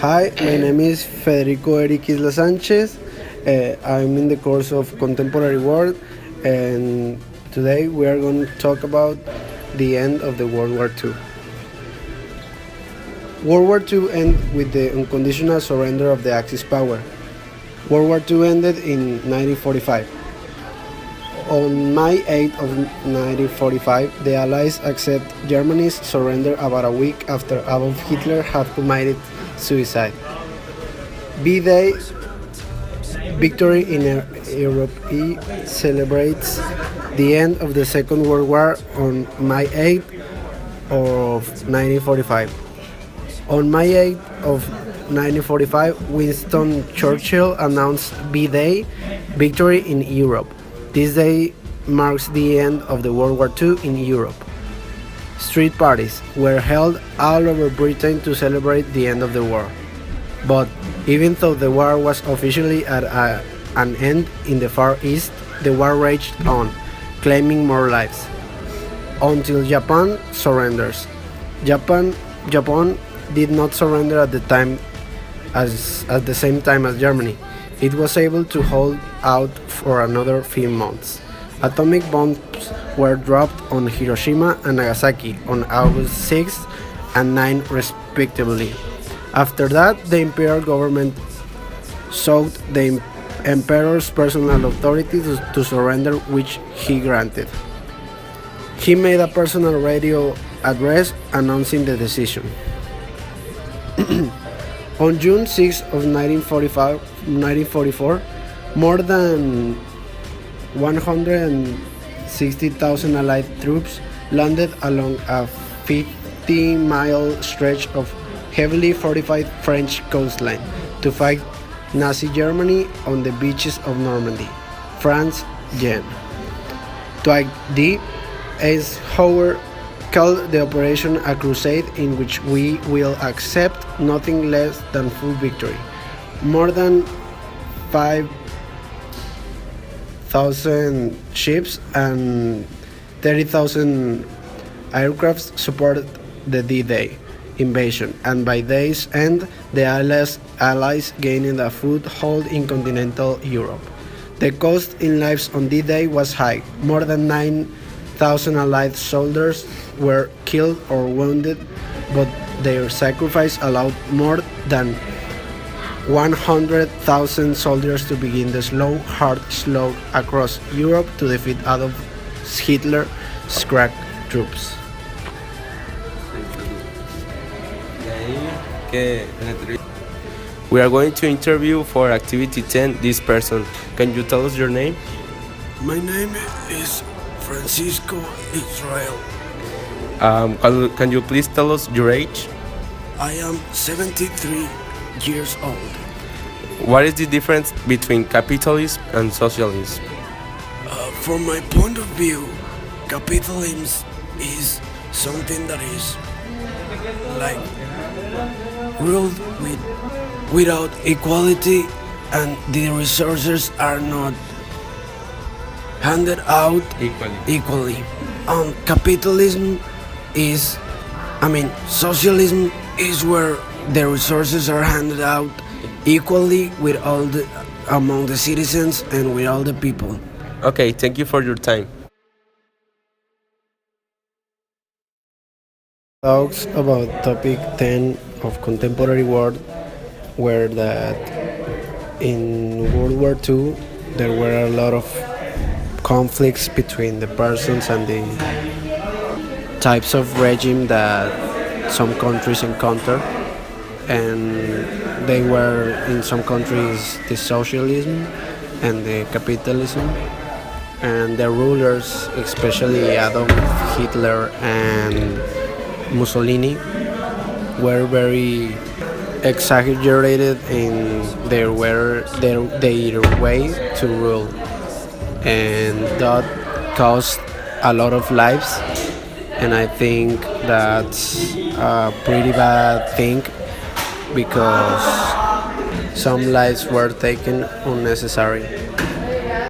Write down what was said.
Hi, my name is Federico Islas Sanchez. I'm in the course of Contemporary World, and today we are going to talk about the end of the World War II. World War II ended with the unconditional surrender of the Axis power. World War II ended in 1945. On May 8 of 1945, the Allies accept Germany's surrender about a week after Adolf Hitler had committed suicide. B-Day, victory in Europe, celebrates the end of the Second World War on May 8 of 1945. On May 8 of 1945, Winston Churchill announced B-Day, victory in Europe. This day marks the end of the World War II in Europe. Street parties were held all over Britain to celebrate the end of the war. But even though the war was officially at an end in the Far East, the war raged on, claiming more lives. Until Japan surrenders. Japan did not surrender at the same time as Germany. It was able to hold out for another few months. Atomic bombs were dropped on Hiroshima and Nagasaki on August 6 and 9 respectively. After that, the imperial government sought the emperor's personal authority to surrender, which he granted. He made a personal radio address announcing the decision. On June 6 of 1944, more than 160,000 Allied troops landed along a 50-mile stretch of heavily fortified French coastline to fight Nazi Germany on the beaches of Normandy, France, Jen. Dwight D. Eisenhower called the operation a crusade in which we will accept nothing less than full victory. More than 5,000 ships and 30,000 aircraft supported the D-Day invasion, and by day's end, the Allies gained a foothold in continental Europe. The cost in lives on D-Day was high. More than 9,000 Allied soldiers were killed or wounded, but their sacrifice allowed more than 100,000 soldiers to begin the slow, hard slog across Europe to defeat Adolf Hitler's crack troops. We are going to interview for Activity 10 this person. Can you tell us your name? My name is Francisco Israel. Can you please tell us your age? I am 73 years old. What is the difference between capitalism and socialism? From my point of view, capitalism is something that is like ruled without equality, and the resources are not handed out equally. Capitalism is, socialism is where the resources are handed out equally with among the citizens and with all the people. Okay, thank you for your time. Talks about topic 10 of contemporary world were that in World War II there were a lot of conflicts between the persons and the types of regime that some countries encounter, and they were in some countries the socialism and the capitalism, and the rulers, especially Adolf Hitler and Mussolini, were very exaggerated in their way to rule, and that caused a lot of lives, and I think that's a pretty bad thing because some lives were taken unnecessary.